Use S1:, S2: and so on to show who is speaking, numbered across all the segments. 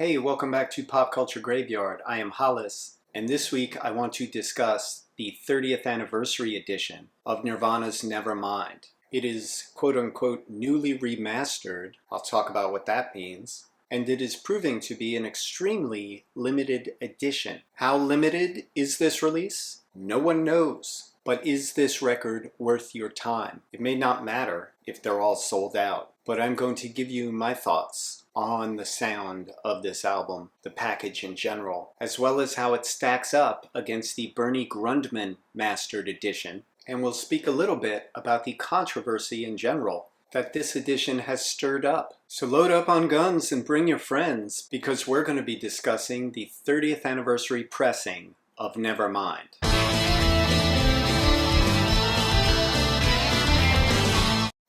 S1: Hey, welcome back to Pop Culture Graveyard. I am Hollis, and this week I want to discuss the 30th anniversary edition of Nirvana's Nevermind. It is quote-unquote newly remastered. I'll talk about what that means. And it is proving to be an extremely limited edition. How limited is this release? No one knows. But is this record worth your time? It may not matter if they're all sold out, but I'm going to give you my thoughts on the sound of this album, the package in general, as well as how it stacks up against the Bernie Grundman mastered edition, and we'll speak a little bit about the controversy in general that this edition has stirred up. So load up on guns and bring your friends, because we're going to be discussing the 30th anniversary pressing of Nevermind.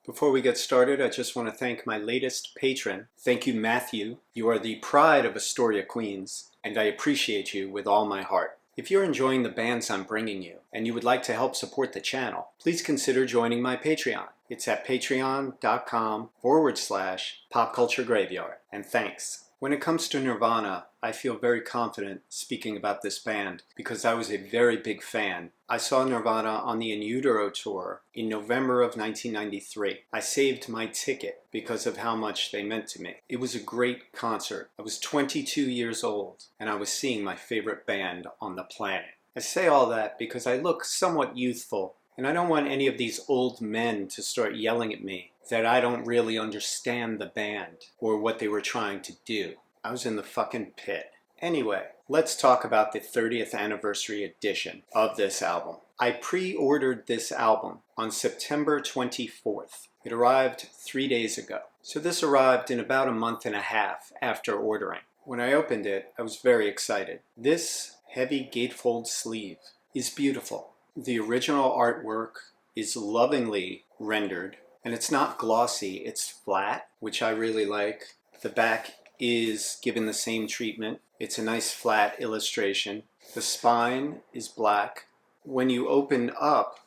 S1: Before we get started, I just want to thank my latest patron. Thank you, Matthew. You are the pride of Astoria, Queens, and I appreciate you with all my heart. If you're enjoying the bands I'm bringing you, and you would like to help support the channel, please consider joining my Patreon. It's at patreon.com/popculturegraveyard. And thanks. When it comes to Nirvana, I feel very confident speaking about this band because I was a very big fan. I saw Nirvana on the In Utero tour in November of 1993. I saved my ticket because of how much they meant to me. It was a great concert. I was 22 years old and I was seeing my favorite band on the planet. I say all that because I look somewhat youthful and I don't want any of these old men to start yelling at me that I don't really understand the band or what they were trying to do. I was in the fucking pit. Anyway, let's talk about the 30th anniversary edition of this album. I pre-ordered this album on September 24th. It arrived 3 days ago. So this arrived in about a month and a half after ordering. When I opened it, I was very excited. This heavy gatefold sleeve is beautiful. The original artwork is lovingly rendered, and it's not glossy, it's flat, which I really like. The back is given the same treatment. It's a nice flat illustration. The spine is black. When you open up,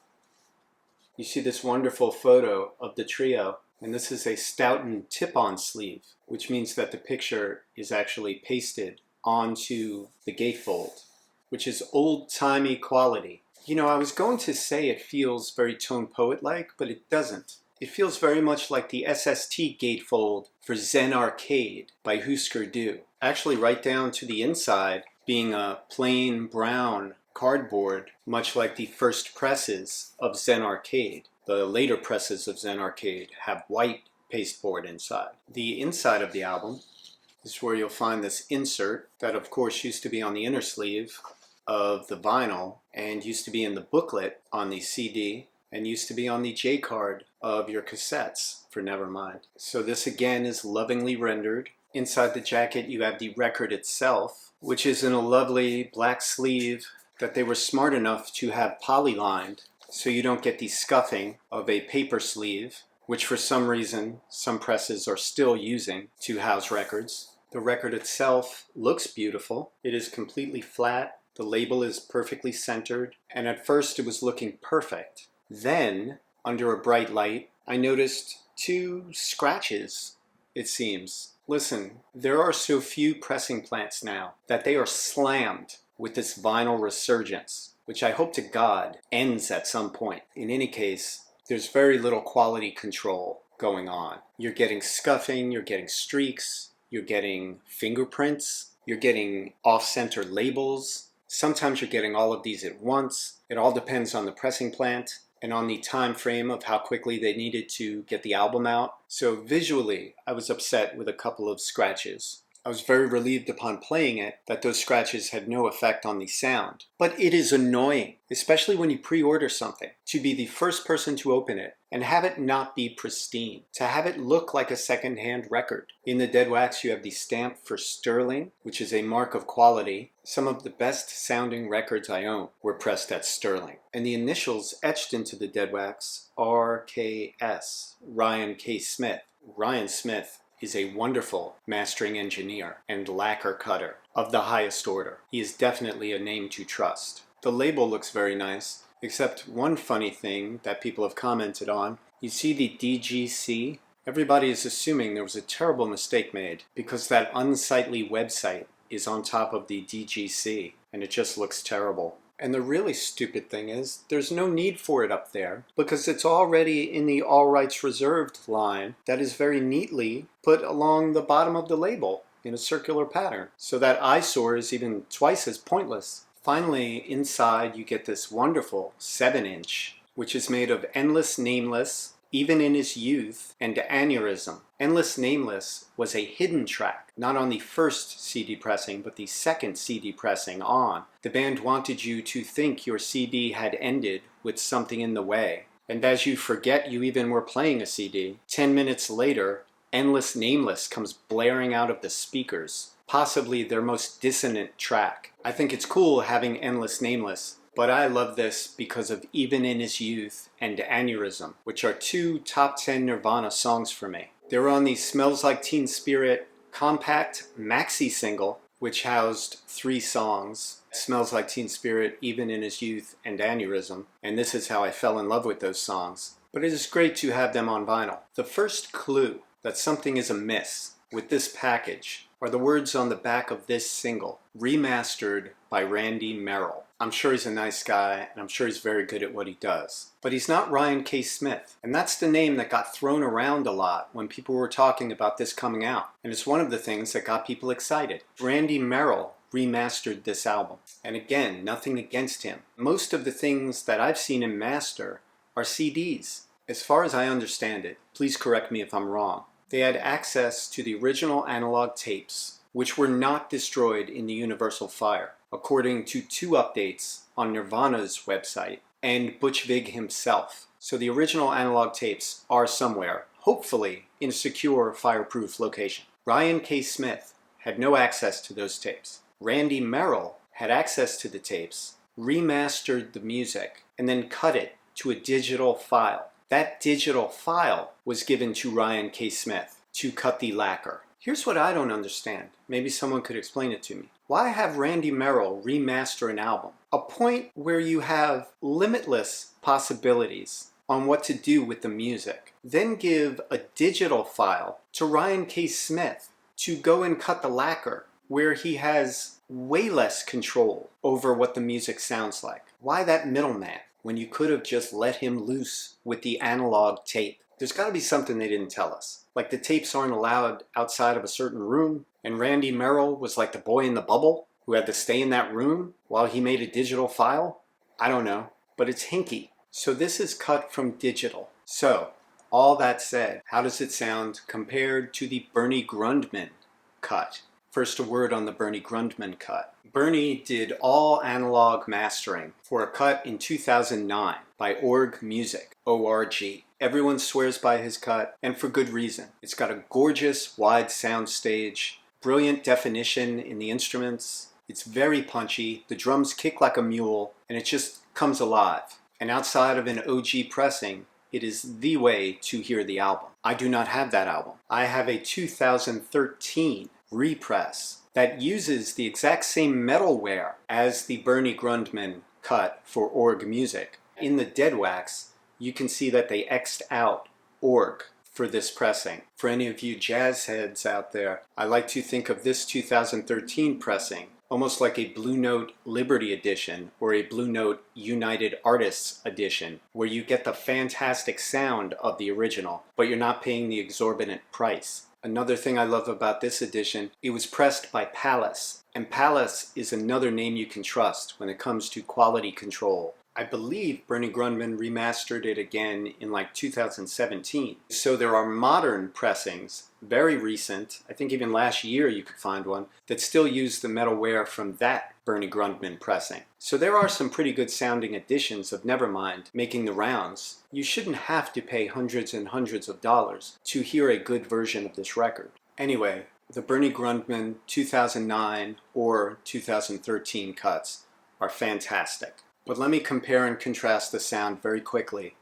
S1: you see this wonderful photo of the trio, and this is a Stoughton tip-on sleeve, which means that the picture is actually pasted onto the gatefold, which is old-timey quality. You know, I was going to say it feels very Tone Poet-like, but it doesn't. It feels very much like the SST gatefold for Zen Arcade by Husker Du. Actually, right down to the inside being a plain brown cardboard, much like the first presses of Zen Arcade. The later presses of Zen Arcade have white pasteboard inside. The inside of the album is where you'll find this insert that, of course, used to be on the inner sleeve of the vinyl and used to be in the booklet on the CD and used to be on the J card of your cassettes for Nevermind. So this again is lovingly rendered. Inside the jacket you have the record itself, which is in a lovely black sleeve that they were smart enough to have poly-lined so you don't get the scuffing of a paper sleeve, which for some reason some presses are still using to house records. The record itself looks beautiful. It is completely flat. The label is perfectly centered, and at first it was looking perfect. Then, under a bright light, I noticed 2 scratches, it seems. Listen, there are so few pressing plants now that they are slammed with this vinyl resurgence, which I hope to God ends at some point. In any case, there's very little quality control going on. You're getting scuffing, you're getting streaks, you're getting fingerprints, you're getting off-center labels. Sometimes you're getting all of these at once. It all depends on the pressing plant and on the time frame of how quickly they needed to get the album out. So visually, I was upset with a couple of scratches. I was very relieved upon playing it that those scratches had no effect on the sound. But it is annoying, especially when you pre-order something, to be the first person to open it and have it not be pristine, to have it look like a second-hand record. In the dead wax you have the stamp for Sterling, which is a mark of quality. Some of the best sounding records I own were pressed at Sterling. And the initials etched into the dead wax, RKS, Ryan K. Smith. Ryan Smith is a wonderful mastering engineer and lacquer cutter of the highest order. He is definitely a name to trust. The label looks very nice, except one funny thing that people have commented on. You see the DGC Everybody is assuming there was a terrible mistake made because that unsightly website is on top of the DGC and it just looks terrible. And the really stupid thing is there's no need for it up there because it's already in the all rights reserved line that is very neatly put along the bottom of the label in a circular pattern. So that eyesore is even twice as pointless. Finally, inside you get this wonderful 7-inch, which is made of Endless Nameless, Even in His Youth, and Aneurysm. Endless Nameless was a hidden track, not on the first CD pressing, but the second CD pressing on. The band wanted you to think your CD had ended with something in the way. And as you forget you even were playing a CD, 10 minutes later, Endless Nameless comes blaring out of the speakers, possibly their most dissonant track. I think it's cool having Endless Nameless, but I love this because of Even in His Youth and Aneurysm, which are two top 10 Nirvana songs for me. They were on the Smells Like Teen Spirit compact maxi single, which housed 3 songs. Smells Like Teen Spirit, Even in His Youth, and Aneurysm. And this is how I fell in love with those songs. But it is great to have them on vinyl. The first clue that something is amiss with this package are the words on the back of this single, remastered by Randy Merrill. I'm sure he's a nice guy, and I'm sure he's very good at what he does. But he's not Ryan K. Smith, and that's the name that got thrown around a lot when people were talking about this coming out. And it's one of the things that got people excited. Randy Merrill remastered this album. And again, nothing against him. Most of the things that I've seen him master are CDs. As far as I understand it, please correct me if I'm wrong, they had access to the original analog tapes, which were not destroyed in the Universal Fire, according to 2 updates on Nirvana's website and Butch Vig himself. So the original analog tapes are somewhere, hopefully in a secure, fireproof location. Ryan K. Smith had no access to those tapes. Randy Merrill had access to the tapes, remastered the music, and then cut it to a digital file. That digital file was given to Ryan K. Smith to cut the lacquer. Here's what I don't understand. Maybe someone could explain it to me. Why have Randy Merrill remaster an album? A point where you have limitless possibilities on what to do with the music. Then give a digital file to Ryan K. Smith to go and cut the lacquer, where he has way less control over what the music sounds like. Why that middleman when you could have just let him loose with the analog tape? There's got to be something they didn't tell us. Like the tapes aren't allowed outside of a certain room, and Randy Merrill was like the boy in the bubble who had to stay in that room while he made a digital file? I don't know, but it's hinky. So this is cut from digital. So, all that said, how does it sound compared to the Bernie Grundman cut? First, a word on the Bernie Grundman cut. Bernie did all analog mastering for a cut in 2009 by Org Music, O-R-G. Everyone swears by his cut, and for good reason. It's got a gorgeous, wide sound stage, brilliant definition in the instruments. It's very punchy, the drums kick like a mule, and it just comes alive. And outside of an OG pressing, it is the way to hear the album. I do not have that album. I have a 2013 repress that uses the exact same metalware as the Bernie Grundman cut for Org Music. In the dead wax, you can see that they X'd out Org for this pressing. For any of you jazz heads out there, I like to think of this 2013 pressing almost like a Blue Note Liberty edition or a Blue Note United Artists edition, where you get the fantastic sound of the original, but you're not paying the exorbitant price. Another thing I love about this edition, it was pressed by Palace, and Palace is another name you can trust when it comes to quality control. I believe Bernie Grundman remastered it again in like 2017. So there are modern pressings, very recent, I think even last year you could find one, that still use the metalware from that Bernie Grundman pressing. So there are some pretty good sounding editions of Nevermind making the rounds. You shouldn't have to pay hundreds and hundreds of dollars to hear a good version of this record. Anyway, the Bernie Grundman 2009 or 2013 cuts are fantastic. But let me compare and contrast the sound very quickly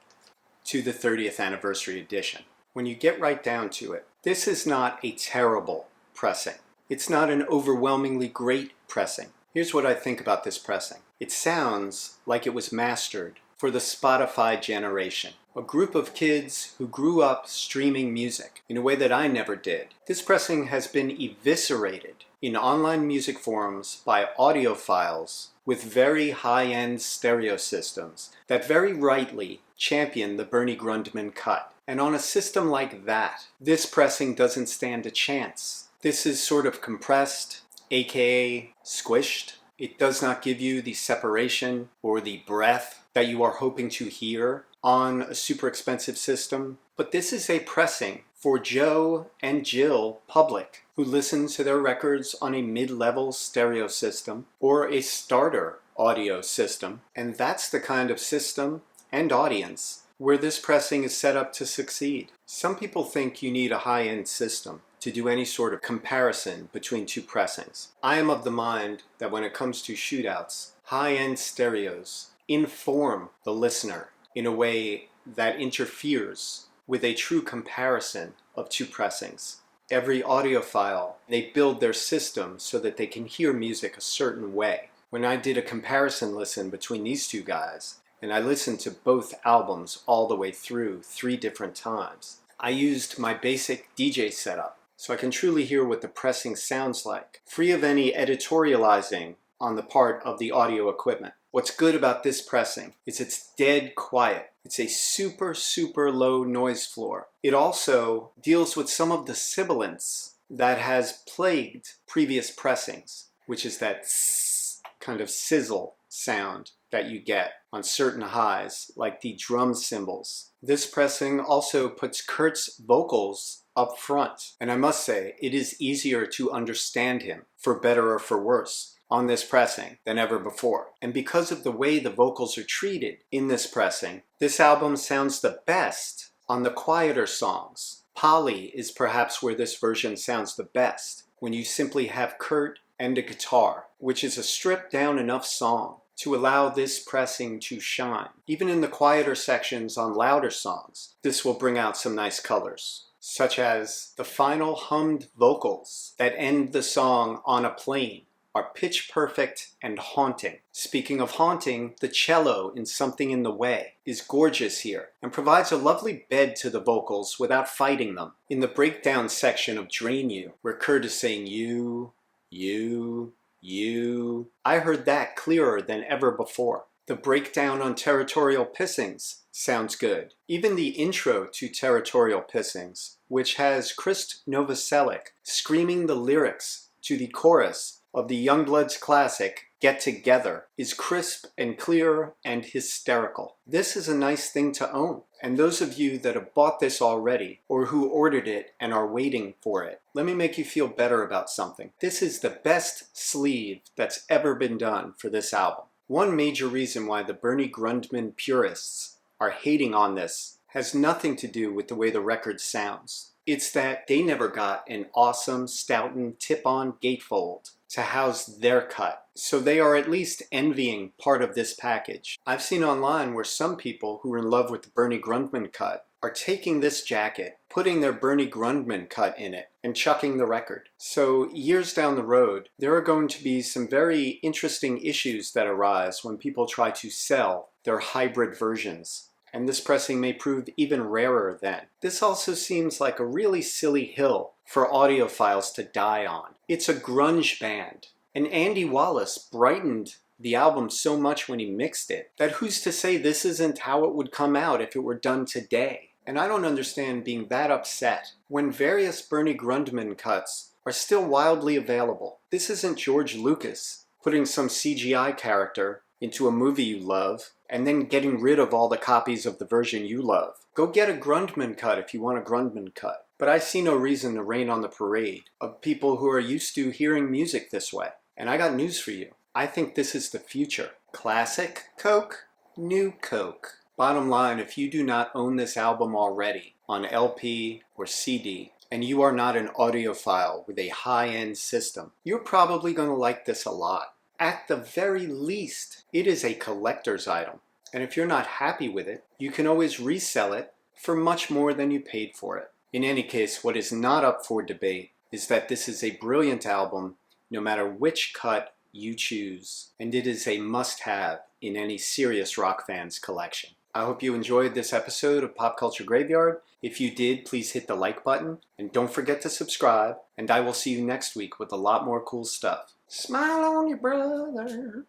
S1: to the 30th anniversary edition. When you get right down to it, this is not a terrible pressing. It's not an overwhelmingly great pressing. Here's what I think about this pressing. It sounds like it was mastered for the Spotify generation. A group of kids who grew up streaming music in a way that I never did. This pressing has been eviscerated in online music forums by audiophiles with very high-end stereo systems that very rightly champion the Bernie Grundman cut. And on a system like that, this pressing doesn't stand a chance. This is sort of compressed, aka squished. It does not give you the separation or the breath that you are hoping to hear on a super expensive system. But this is a pressing for Joe and Jill public who listen to their records on a mid-level stereo system or a starter audio system. And that's the kind of system and audience where this pressing is set up to succeed. Some people think you need a high-end system to do any sort of comparison between two pressings. I am of the mind that when it comes to shootouts, high-end stereos inform the listener in a way that interferes with a true comparison of two pressings. Every audiophile, they build their system so that they can hear music a certain way. When I did a comparison listen between these two guys, and I listened to both albums all the way through 3 different times, I used my basic DJ setup so I can truly hear what the pressing sounds like, free of any editorializing on the part of the audio equipment. What's good about this pressing is it's dead quiet. It's a super, super low noise floor. It also deals with some of the sibilance that has plagued previous pressings, which is that kind of sizzle sound that you get on certain highs, like the drum cymbals. This pressing also puts Kurt's vocals up front, and I must say, it is easier to understand him, for better or for worse, on this pressing than ever before. And because of the way the vocals are treated in this pressing, this album sounds the best on the quieter songs. Polly is perhaps where this version sounds the best, when you simply have Kurt and a guitar, which is a stripped down enough song to allow this pressing to shine. Even in the quieter sections on louder songs, this will bring out some nice colors, such as the final hummed vocals that end the song On a Plane are pitch perfect and haunting. Speaking of haunting, the cello in Something in the Way is gorgeous here and provides a lovely bed to the vocals without fighting them. In the breakdown section of Drain You, where Kurt is saying you, I heard that clearer than ever before. The breakdown on Territorial Pissings sounds good. Even the intro to Territorial Pissings, which has Chris Novoselic screaming the lyrics to the chorus of the Youngbloods classic Get Together, is crisp and clear and hysterical. This is a nice thing to own. And those of you that have bought this already, or who ordered it and are waiting for it, let me make you feel better about something. This is the best sleeve that's ever been done for this album. One major reason why the Bernie Grundman purists are hating on this has nothing to do with the way the record sounds. It's that they never got an awesome Stoughton tip-on gatefold to house their cut. So they are at least envying part of this package. I've seen online where some people who are in love with the Bernie Grundman cut are taking this jacket, putting their Bernie Grundman cut in it, and chucking the record. So years down the road, there are going to be some very interesting issues that arise when people try to sell their hybrid versions. And this pressing may prove even rarer then. This also seems like a really silly hill for audiophiles to die on. It's a grunge band, and Andy Wallace brightened the album so much when he mixed it that who's to say this isn't how it would come out if it were done today? And I don't understand being that upset when various Bernie Grundman cuts are still wildly available. This isn't George Lucas putting some CGI character into a movie you love and then getting rid of all the copies of the version you love. Go get a Grundman cut if you want a Grundman cut. But I see no reason to rain on the parade of people who are used to hearing music this way. And I got news for you. I think this is the future. Classic Coke, new Coke. Bottom line, if you do not own this album already on LP or CD, and you are not an audiophile with a high-end system, you're probably going to like this a lot. At the very least, it is a collector's item. And if you're not happy with it, you can always resell it for much more than you paid for it. In any case, what is not up for debate is that this is a brilliant album no matter which cut you choose, and it is a must-have in any serious rock fan's collection. I hope you enjoyed this episode of Pop Culture Graveyard. If you did, please hit the like button and don't forget to subscribe, and I will see you next week with a lot more cool stuff. Smile on your brother.